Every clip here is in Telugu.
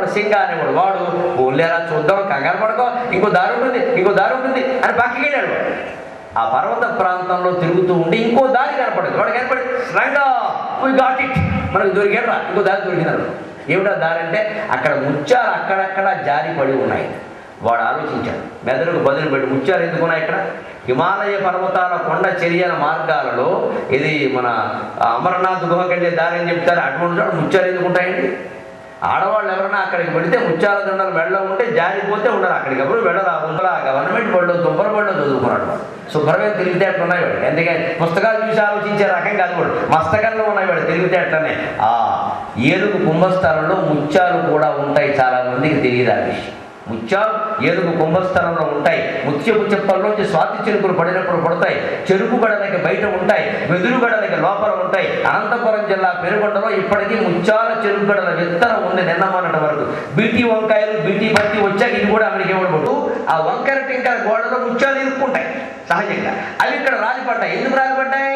వాడు సింగ అనేవాడు. వాడు ఊళ్ళేరా చూద్దాం, కంగారు పడుకో, ఇంకో దారి ఉంటుంది అని పక్కకి వెళ్ళాడు. ఆ పర్వత ప్రాంతంలో తిరుగుతూ ఉంటే ఇంకో దారి కనపడదు. వాడు కనపడి రంగా వీ గాట్ ఇట్, మనకు దొరికాడురా, ఇంకో దారి దొరికినాడు. ఏమిటా దారి అంటే అక్కడ ముత్యాలు అక్కడక్కడ జారి పడి ఉన్నాయి. వాడు ఆలోచించాడు, మెదడుకు బదులు పెట్టి ముత్యాలు ఎందుకున్నాయి ఇక్కడ? హిమాలయ పర్వతాల కొండ చర్యల మార్గాలలో ఇది మన అమర్నాథ్ గుహకి వెళ్ళే దారి అని చెప్తారు. అటువంటి ముత్యాలు ఎందుకుంటాయండి? ఆడవాళ్ళు ఎవరైనా అక్కడికి వెళితే ముత్యాల దండలు మెడలో ఉంటే జారిపోతే ఉండరు. అక్కడికి ఎవరు వెళ్ళరా. గవర్నమెంట్ బళ్ళు దుబ్బల బళ్ళు చదువుకున్నాడు వాడు. శుభ్రమైన తెలివితేటలు ఉన్నాయి వాడు. ఎందుకంటే పుస్తకాలు చూసి ఆలోచించే రకం కాదు వాడు, మస్తకంలో ఉన్నాయి వాడు తెలివితేటలనే. ఆ ఏనుగు కుంభస్థలంలో ముత్యాలు కూడా ఉంటాయి. చాలా మందికి తెలియదు ఆ విషయం. ముత్యాలు ఏనుగు కుంభస్థలంలో ఉంటాయి. ముత్యపు చెప్పల్లోంచి స్వాతి చెరుకులు పడినప్పుడు పడతాయి. చెరుకు గడలకి బయట ఉంటాయి, వెదురు గడలకి లోపల ఉంటాయి. అనంతపురం జిల్లా పెనుగొండలో ఇప్పటికీ ముత్యాల చెరుకు గడల విత్తనం ఉంది నిన్నమన్నటి వరకు. బీటీ వంకాయలు, బీటీ పత్తి వచ్చాక ఇది కూడా అమెరికా ఇవ్వబడు. ఆ వంకర టింకర గోడలో ముత్యాలు ఇరుక్కుంటాయి సహజంగా. అవి ఇక్కడ రాలిపడ్డాయి. ఎందుకు రాలిపడ్డాయి?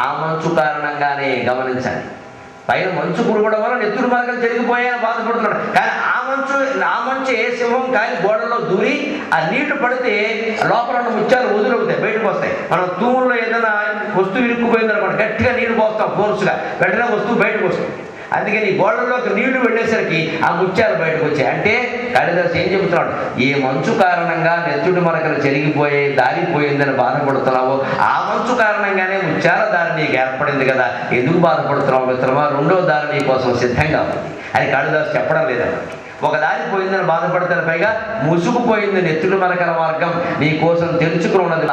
ఆ మంచు కారణంగానే. గమనించండి, పైన మంచు కురవడం వల్ల నెత్తురు మార్గలు జరిగిపోయాయని బాధపడుతున్నాడు. కానీ ఆ మంచు ఏ సింహం కానీ గోడలో దూరి ఆ నీళ్లు పడితే లోపల ఉన్న ముత్యాలు వదులవుతాయి, బయటకు వస్తాయి. మనం తూముల్లో ఏదైనా వస్తువు ఇరుక్కుపోయింది అనుకోండి, గట్టిగా నీళ్లు పోస్తాం ఫోర్స్గా, వెంటనే వస్తువు బయటకు వస్తుంది. అందుకని ఈ గోడల్లోకి నీళ్లు వెళ్ళేసరికి ఆ ముత్యాలు బయటకు వచ్చాయి. అంటే కాళిదాసు ఏం చెబుతున్నాడు? ఏ మంచు కారణంగా నెత్తుడి మరకలు చెరిగిపోయాయి, దారిపోయిందని బాధపడుతున్నావో ఆ మంచు కారణంగానే ముత్యాల దారి నీకు ఏర్పడింది కదా, ఎందుకు బాధపడుతున్నావు మిత్రమా? రెండో దారి నీ కోసం సిద్ధంగా ఉంది అని కాళిదాసు చెప్పడం లేదన్నమాట. ఒక దారి పోయిందని బాధపడతాను, పైగా ముసుగుపోయింది నెత్తుడి మరకల మార్గం నీ కోసం తెరుచుకుని ఉన్నది.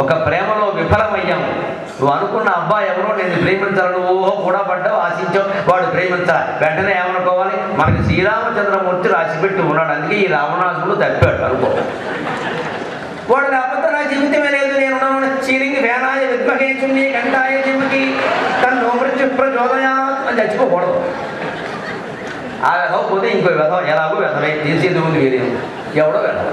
ఒక ప్రేమలో విఫలమయ్యాము. నువ్వు అనుకున్న అబ్బాయి ఎవరో నేను ప్రేమించాలి, నువ్వు కూడా పడ్డావు, ఆశించావు, వాడు ప్రేమించాలి. వెంటనే ఏమనుకోవాలి? మనకి శ్రీరామచంద్రమూర్తి రాసిపెట్టి ఉన్నాడు, అందుకే ఈ రావణాసుడు తప్పాడు అనుకో. వాడు లేకపోతే నా జీవితమే లేదు, నేను చీరింగి వేనాయ విద్మహే చున్ని గంటాయ జిమ్మకి తను మృత్యు ప్రచోదయాత్ అని చచ్చిపోకూడదు. ఆ వెధవ పోతే ఇంకో వెధవ, ఎలాగో వెధవే, తీసేది ముందు వేరే ఎవడో వెధవ.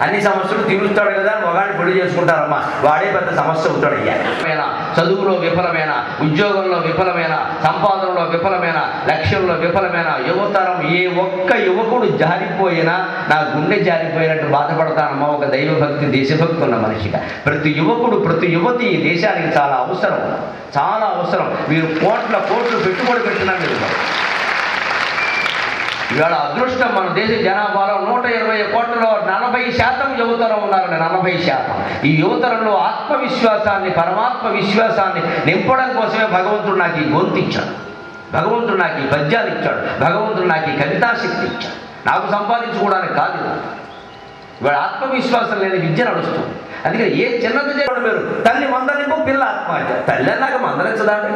అన్ని సమస్యలు తీరుస్తాడు కదా, మగాడిని పెళ్లి చేసుకుంటారమ్మా, వాడే పెద్ద సమస్య అవుతాడు. అయ్యా చదువులో విఫలమైన, ఉద్యోగంలో విఫలమైన, సంపాదనలో విఫలమైన, లక్ష్యంలో విఫలమైన యువతరం ఏ ఒక్క యువకుడు జారిపోయినా నా గుండె జారిపోయినట్టు బాధపడతానమ్మా. ఒక దైవభక్తి, దేశభక్తి ఉన్న మనిషిగా ప్రతి యువకుడు, ప్రతి యువతి ఈ దేశానికి చాలా అవసరం, చాలా అవసరం. మీరు కోట్లు పెట్టుబడి పెట్టినా మీరు ఇవాళ అదృష్టం. మన దేశ జనాభాలో 120 కోట్లలో 40% యువతరం ఉన్నారని. 40%. ఈ యువతరంలో ఆత్మవిశ్వాసాన్ని, పరమాత్మ విశ్వాసాన్ని నింపడం కోసమే భగవంతుడు నాకు ఈ గొంతు ఇచ్చాడు, భగవంతుడు నాకు ఈ పద్యాలు ఇచ్చాడు, భగవంతుడు నాకు ఈ కవితాశక్తి ఇచ్చాడు. నాకు సంపాదించుకోవడానికి కాదు. ఇవాళ ఆత్మవిశ్వాసం లేని విద్య నడుస్తుంది. అందుకని ఏ చిన్నది చేయడం మీరు తల్లి మందలింపు, పిల్ల ఆత్మహత్య. తల్లి అన్నాక మందలించదండి.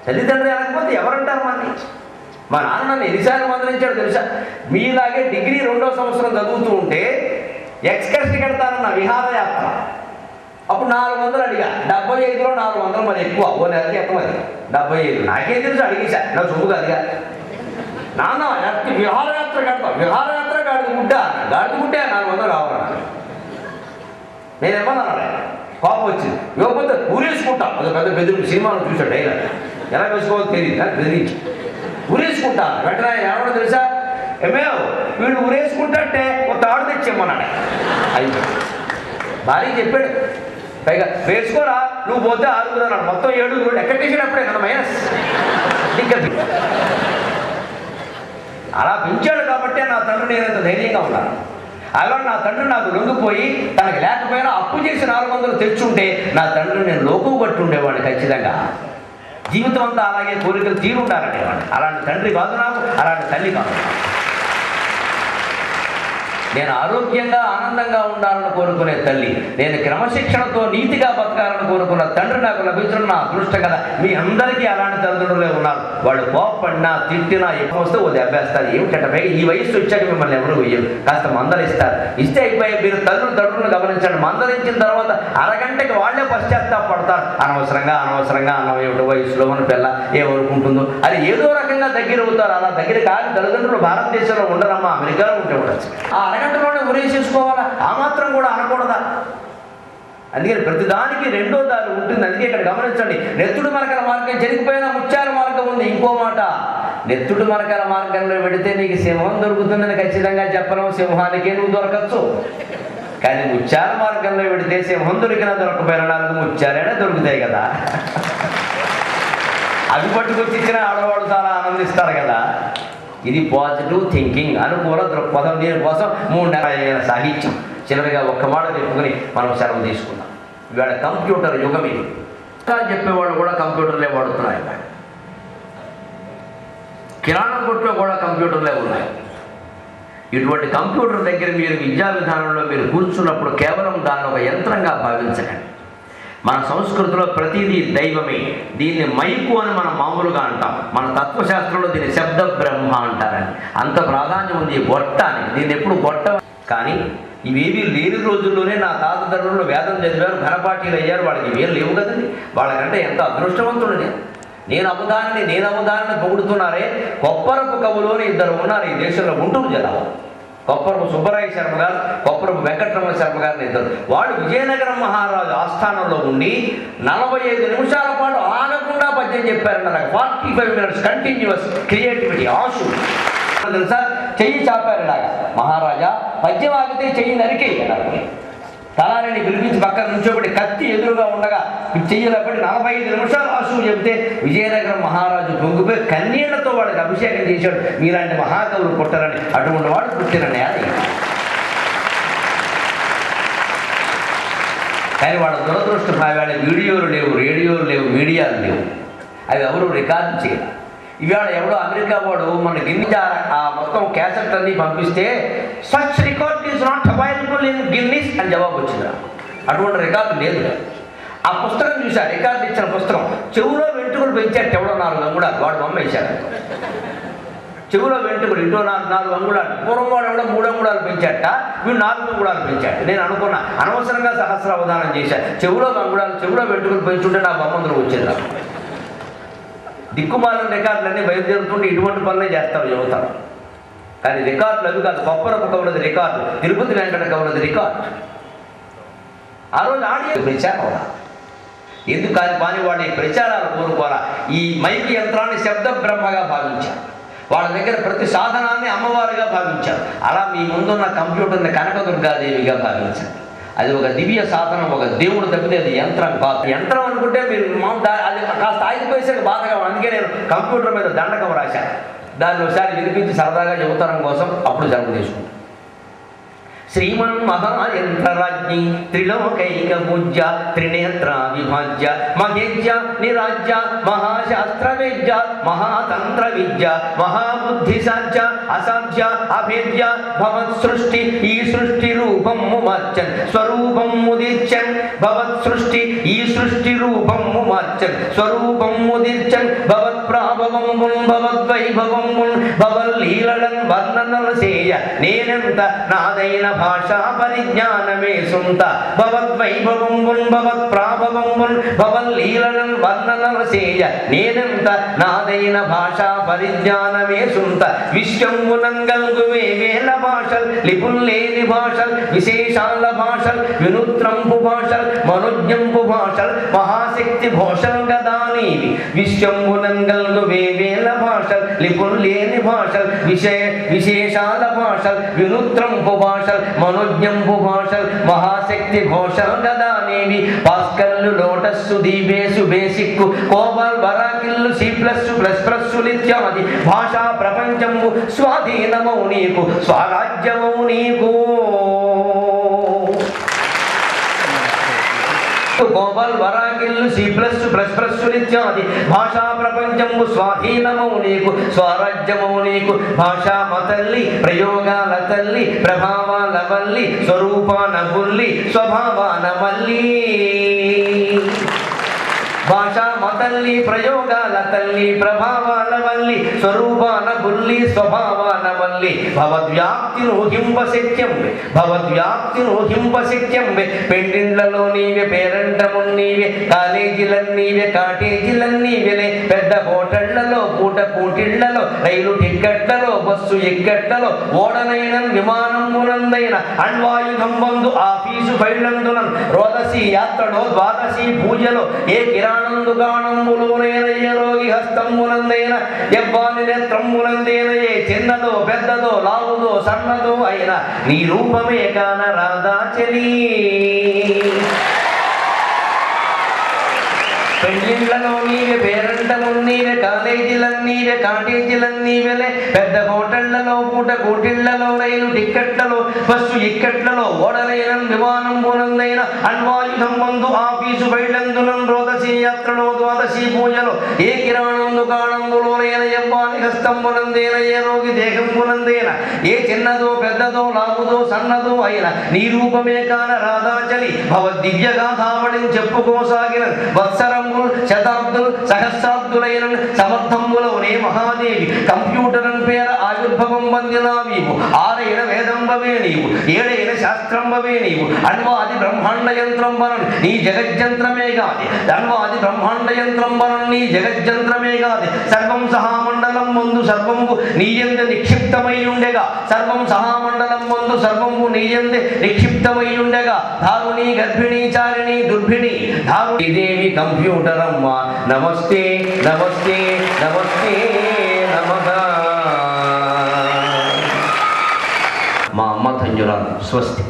తల్లిదండ్రులు అనకపోతే ఎవరంటారు మనని? మా నాన్న నన్ను ఎన్నిసార్లు మందలించాడు తెలుసా? మీలాగే డిగ్రీ 2వ సంవత్సరం చదువుతూ ఉంటే ఎక్స్కర్షన్ కడతానన్న విహారయాత్ర. అప్పుడు 400 అడిగా. 75లో 400 మరి ఎక్కువ, ఓ నెలకి ఎక్కువ. మరి 75 నాకేం తెలుసు, అడిగేసా, నా సొమ్ము కాదుగా. నాన్న విహారయాత్ర కడతాం. విహారయాత్ర గాడిది గుడ్డ, గాడిది గుడ్డే 400 కావాలన్నా. నేనేమన్నా కోపం వచ్చింది. ఇవ్వకపోతే ఊరేసుకుంటాం. అది పెద్ద బెదిరి సినిమాను చూసాడు డైలాగ్. ఎలా వేసుకోవాలో తెలియదు, నాకు బెదిరించి ఊరేసుకుంటా. వెంటనే ఎవడో తెలుసా? ఏమేవ్ వీడు ఊరేసుకుంటే ఒక తాడు తెచ్చేమన్నాడు. అయిపోయి భార్య చెప్పాడు, పైగా వేసుకోరా నువ్వు పోతే 6 అన్నాడు. మొత్తం 7 ఎక్కడ తీసేటప్పుడే కదా మైనస్. ఇంకా అలా పెంచాడు కాబట్టే నా తండ్రి నేనంత ధైర్యంగా ఉన్నాను. అలా నా తండ్రి నాకు లొంగిపోయి తనకి లేకపోయినా అప్పు చేసి 400 తెచ్చుంటే నా తండ్రి నేను లోకువు కట్టి ఉండేవాడిని ఖచ్చితంగా. జీవితం అంతా అలాగే కోరికలు తీరుండాలంటే వాడు. అలాంటి తండ్రి కాదు నాకు, అలాంటి తల్లి కాదు. నేను ఆరోగ్యంగా ఆనందంగా ఉండాలని కోరుకునే తల్లి, నేను క్రమశిక్షణతో నీతిగా బతకాలని కోరుకున్న తండ్రి నాకు లభించడం నా అదృష్టం కదా. మీ అందరికీ అలాంటి తల్లిదండ్రులే ఉన్నారు. వాళ్ళు కోపడినా, తిట్టినా, ఎక్కువ వస్తే ఓ దెబ్బేస్తారు. ఏమిటంటే ఈ వయసు వచ్చాక మిమ్మల్ని ఎవరు వేయరు, కాస్త మందలిస్తారు. ఇస్తే అయిపోయి మీరు తల్లులను గమనించండి. మందలించిన తర్వాత అరగంటకి వాళ్ళే పశ్చాత్తాపడతారు. అనవసరంగా అన్నం ఏమిటో వయసులో మన పిల్ల ఏమనుకుంటుందో అది ఏదో రకంగా దగ్గర అవుతారు. అలా దగ్గర కాని తల్లిదండ్రులు భారతదేశంలో ఉండరమ్మా, అమెరికాలో ఉంటే ఉండొచ్చు. ఆ అరగంటలోనే ఉరేసేసుకోవాలా? ఆ మాత్రం కూడా అనకూడదా? అందుకని ప్రతిదానికి రెండో దారి ఉంటుంది. అందుకే ఇక్కడ గమనించండి, నెత్తుడు మరకల మార్గం జరిగిపోయినా ముత్యాల మార్గం ఉంది. ఇంకో మాట, నెత్తుడు మరకల మార్గంలో పెడితే నీకు సింహం దొరుకుతుందని ఖచ్చితంగా చెప్పలేము, సింహానికే నువ్వు దొరకచ్చు. కానీ ముత్యాల మార్గంలో పెడితే సింహం దొరికినా దొరకపోయినా 4 ముత్యాలైనా దొరుకుతాయి కదా. అవి పట్టుకొచ్చి ఇచ్చిన ఆడవాళ్ళు చాలా ఆనందిస్తారు కదా. ఇది పాజిటివ్ థింకింగ్, అనుకూల దృక్పథం. దీనికోసం 3 నెలల సాహిత్యం. చివరిగా ఒక్క మాట చెప్పుకుని మనం సెలవు తీసుకున్నాం. ఇవాళ కంప్యూటర్ యుగం ఇది. చెప్పేవాళ్ళు కూడా కంప్యూటర్లే వాడుతున్నాయి. కిరాణా కొట్లో కూడా కంప్యూటర్లే ఉన్నాయి. ఇటువంటి కంప్యూటర్ దగ్గర మీరు విద్యా విధానంలో మీరు కూర్చున్నప్పుడు కేవలం దాన్ని ఒక యంత్రంగా భావించకండి. మన సంస్కృతిలో ప్రతిదీ దైవమే. దీన్ని మైకు అని మనం మామూలుగా అంటాం. మన తత్వశాస్త్రంలో దీన్ని శబ్ద బ్రహ్మ అంటారని. అంత ప్రాధాన్యం ఉంది గొట్టానికి. దీన్ని ఎప్పుడు గొట్ట. కానీ ఇవేవి లేని రోజుల్లోనే నా తాతతరులు వేదం చదివారు, ఘనపాఠీలు అయ్యారు. వాళ్ళకి ఇవేం లేవు కదండి. వాళ్ళకంటే ఎంత అదృష్టవంతుడు నేను అబుదాన్ని పొగుడుతున్నారే. కొప్పరపు కవులోని 2 ఉన్నారు ఈ దేశంలో, గుంటూరు జిల్లా. కొప్పరపు సుబ్బరాయ శర్మ గారు, కొప్పరపు వెంకటరమణ శర్మ గారిని 2. వాళ్ళు విజయనగరం మహారాజు ఆస్థానంలో ఉండి 45 నిమిషాల పాటు ఆగకుండా పద్యం చెప్పారంట. నాకు 45 minutes కంటిన్యూస్ క్రియేటివిటీ. ఆశు తెలుసా, చెయ్యి చాపారు ఇలాగా. మహారాజా పద్యం ఆగితే చెయ్యి నరికేయి అన్నారు. తలారిని పిలిపించి పక్కన నుంచోబెట్టి కత్తి ఎదురుగా ఉండగా చెయ్యలేబట్టి 45 నిమిషాలు ఆశు చెబితే విజయనగరం మహారాజు పొంగిపోయి కన్నీళ్లతో వాళ్ళకి అభిషేకం చేశాడు. మీలాంటి మహాకవులు పుట్టరని. అటువంటి వాడు పుట్టినండి అది. కానీ వాళ్ళ దురదృష్టం, వాళ్ళ వీడియోలు లేవు, రేడియోలు లేవు, మీడియాలు లేవు. అవి ఎవరు రికార్డు చేయాలి. ఇవాళ ఎవడో అమెరికా వాడు మన గిన్నె ఆ మొత్తం క్యాసెట్ అన్ని పంపిస్తే such record is not available in Guinness అని జవాబు వచ్చిందా. అటువంటి రికార్డు లేదు. ఆ పుస్తకం చూసా, రికార్డు ఇచ్చిన పుస్తకం. చెవులో వెంట్రుకలు పెంచాడు ఎవడో 4 అంగుళాలు. వాడు బొమ్మ వేశాడు. చెవులో వెంట్రుకలు ఇటో 4 అంగుళాలు. పూర్వం వాడు ఎవడో 3 అంగుళాలు పెంచాట, వీడు 4 అంగుళాలు పెంచాడు. నేను అనుకున్నా అనవసరంగా సహస్రావధానం చేశాను. చెవులో వెంట్రుకలు పెంచుంటే నా బొమ్మ అందులో వచ్చేది. దిక్కుమాలిన రికార్డులన్నీ బయలుదేరుతుంటే ఇటువంటి పనులే చేస్తారు యువతలు. కానీ రికార్డులు అవి కాదు. కొప్పరపు కవులది రికార్డు, తిరుపతి వెంకట కవులది రికార్డు. ఆ రోజు ఆడియో ప్రచారం ఎందుకు కాదు. కానీ వాళ్ళు ఈ ప్రచారాలు కోరుకోవాలా. ఈ మైకి యంత్రాన్ని శబ్ద బ్రహ్మగా భావించారు. వాళ్ళ దగ్గర ప్రతి సాధనాన్ని అమ్మవారుగా భావించారు. అలా మీ ముందున్న కంప్యూటర్ని కనకదుర్గాదేవిగా భావించారు. అది ఒక దివ్య సాధనం, ఒక దేవుడు తప్పితే అది యంత్రం కాదు. యంత్రం అనుకుంటే మీరు అది కాస్త ఆగిపోయేసరికి బాధగా. అందుకే నేను కంప్యూటర్ మీద దండకం రాశాను. దాన్ని ఒకసారి వినిపించి సరదాగా యువతరం కోసం అప్పుడు జన్మ తీసుకుంటాను. శ్రీమన్ మహాయంత్రరాజ్ఞి త్రిలోకైక పూజ్య త్రినేత్ర విభాజ్య మహేజ్య నిరాజ్య మహాశాస్త్ర విద్య మహాతంత్ర విద్య మహాబుద్ధి సాధ్య అసాధ్య అభేద్య భవత్ సృష్టి ఈ సృష్టి రూపము మార్చన్ స్వరూపము దిర్చన్ భవత్ సృష్టి ఈ సృష్టి రూపము మార్చన్ స్వరూపము దిర్చన్ భవత్ ప్రాభవమున్ భవద్వైభవమున్ భవల్లీలన్ వర్ణనలు చేయ నేనెంత నాదైన భాషా పరిజ్ఞానమే సుంత భవద్వైభవమున్ భవత్ ప్రాభవమున్ భవల్లీలన్ వర్ణనలు చేయ నేనెంత నాదైన భాషా పరిజ్ఞానమే సుంత విశ్వమునంగల్గువే వేల భాషల్ లిపుల్లేని భాషల్ విశేషాల భాషల్ వినూత్నంపు భాషల్ మనుజ్ఞంపు భాషల్ మహాశక్తి ఘోషల్ గదా నీవి విశ్వమునంగల్గువే వేల భాషల్ లిపుల్లేని భాషల్ విశేషాల భాషల్ వినూత్నంపు భాషల్ మనోజ్ఞంపు భాషల్ మహాశక్తి ఘోషల్ గదా నేవి పాస్కల్లు లోటస్సు దీవేసు బేసిక్కు కోబల్ వరాకిల్లు C+++ నిత్యాది భాషా ప్రపంచంబు స్వాధీనమౌ నీకు స్వరాజ్యమౌ నీకు కోబల్ వరాకిల్లు C+++ నిత్యాది భాషా ప్రపంచంబు స్వాధీనమౌ నీకు స్వరాజ్యమౌ నీకు భాషామ తల్లి ప్రయోగాల తల్లి ప్రభావాల వల్లి స్వరూపాన బుల్లి స్వభావాన మల్లి భాషామ తల్లి ప్రయోగాల తల్లి ప్రభావాల వల్లి స్వరూపాన బుల్లి స్వభావాన వల్లి భవద్వ్యాప్తినోహింపశక్యం పెండిండ్లలో నీవే పేరంటము నీవే కాలేజీలన్నీవే కాటేజీలన్నీవే పెద్ద హోటళ్లలో పూట కోటిళ్లలో రైలు టిక్కెట్లలో బస్సు ఎక్కట్లలో ఓడనైన విమానమునందైన అణ్వాయుధం వందు ఆఫీసు బయలందున రోదసి యాత్రలో ద్వాదశి పూజలో ఏ కిరాణందు గాణంబులోనైన రోగి హస్తంబునందైన ఎవ్వాని నేత్రమునందైన ఏ చిన్నదో పెద్దదో లావుదో సన్నదో అయిన నీ రూపమే కాన రాధా చలి. పెళ్ళిళ్ళలో నీవే, పేరంటము నీవే, కాలేజీలన్నీవే, కాటేజీలన్నీవెలే, పెద్ద హోటళ్లలో పూట కోటిళ్లలో రైలు టిక్కెట్లలో బస్సు ఇక్కట్లలో ఓడలైన విమానం పోనందైన అణ్వాయుధం మందు ఆఫీసు బయలందునం రోదశి యాత్రలో ద్వాదశి పూజలో ఏ కిరాణందు కాణందులోనైన ఎవ్వాని హస్తంబునందేన ఏ రోగి దేహంబునందేన ఏ చిన్నదో పెద్దదో లావుదో సన్నదో అయిన నీ రూపమే కాన రాధాచలి. భవద్దివ్యగాథావళిని చెప్పుకోసాగిన వత్సరం శతాబ్దులు సహస్రాబ్దులైన సమర్థంబులనే మహాదేవి కంప్యూటర్ పేర ఆవిర్భవం పొందినా నీవు. ఆరైన వేదంబవే నీవు, ఏడైన శాస్త్రంబవే నీవు. అణ్వాది బ్రహ్మాండ యంత్రం వనం నీ జగజ్జంత్రమే గాది. అణ్వాది బ్రహ్మాండ యంత్రం వనం నీ జగజ్జంత్రమే గాది. సర్వం సహామండలం ముందు సర్వంబు నీయందు నిక్షిప్తమై ఉండగా, సర్వం సహామండలం ముందు సర్వంబు నీయందు నిక్షిప్తమై ఉండగా, ధారుణి గర్భిణి చారిణి దుర్భిణి ధారుణి దేవి కంప్యూటర్ అమ్మ నమస్తే నమస్తే నమస్తే నమః. మా అమ్మ ధన్యురాలు. స్వస్తి.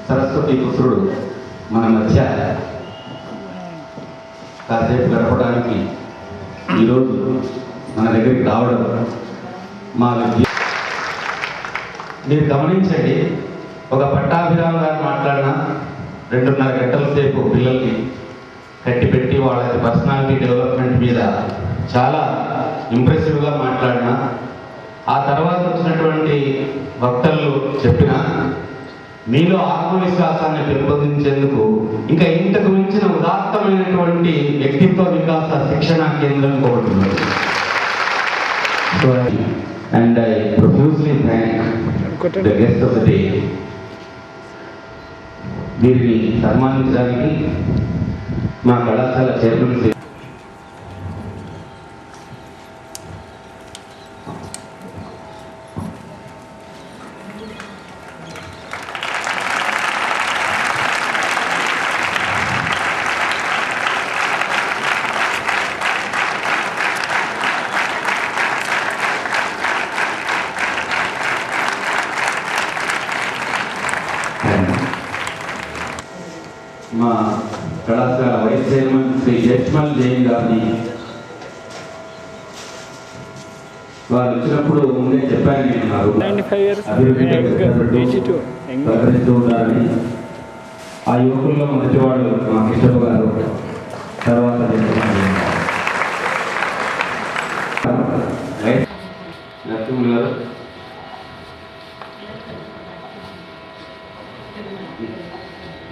సరస్వతి పుత్రుడు మన మధ్య కాసేపు గడపడానికి ఈరోజు మన దగ్గరికి రావడం మా విద్య. మీరు గమనించండి, ఒక పట్టాభిరామ్ గారు మాట్లాడిన 2.5 గంటల సేపు పిల్లల్ని కట్టిపెట్టి వాళ్ళ పర్సనాలిటీ డెవలప్మెంట్ మీద చాలా ఇంప్రెసివ్గా మాట్లాడిన, ఆ తర్వాత వచ్చినటువంటి వక్తలు చెప్పిన మీలో ఆత్మవిశ్వాసాన్ని పెంపొందించేందుకు ఇంకా ఇంతకు మించిన ఉదాత్తమైనటువంటి వ్యక్తిత్వ వికాస శిక్షణ కేంద్రం ఒకటి ఉంది. And I profusely thank the guest of the day. వీరిని సన్మానించడానికి మా కళాశాల చైర్మన్ మా కళాశాల వైస్ చైర్మన్ శ్రీ జస్మల్ జైన్ గారిని వారు వచ్చినప్పుడు ముందే చెప్పాను, నేను సహకరిస్తూ ఉంటారని. ఆ యువకుల్లో మొదటివాడు మా కిషోర్ గారు, తర్వాత నరసింహులు గారు,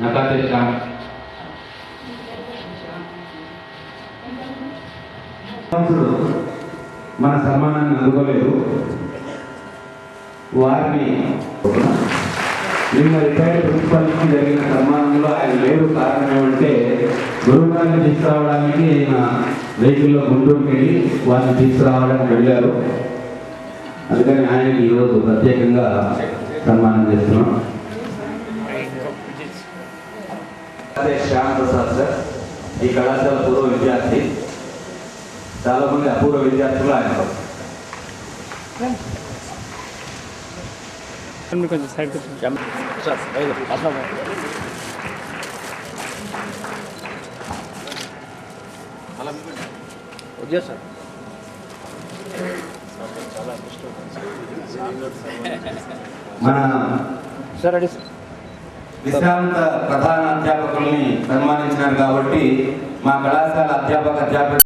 నకాశేష్ రామ్, మన సన్మానాన్ని అందుకోలేదు. వారిని నిన్న రిటైర్డ్ ప్రిన్సిపల్కి జరిగిన సన్మానంలో ఆయన లేరు. కారణం ఏమంటే గురువు గారిని తీసుకురావడానికి ఆయన వెహికల్లో గుంటూరుకి వెళ్ళి వారిని తీసుకురావడానికి వెళ్ళారు. అందుకని ఆయనకి ఈరోజు ప్రత్యేకంగా సన్మానం చేస్తున్నాం. శ్యామ్ ప్రసాద్ సార్ ఈ కళాశాల పూర్వ విద్యార్థి. చాలా మంది అపూర్వ విద్యార్థులు ఆయన. కొంచెం సైడ్ సార్ మన విశ్రాంత ప్రధాన అధ్యాపకుల్ని సన్మానించినారు కాబట్టి మా కళాశాల అధ్యాపక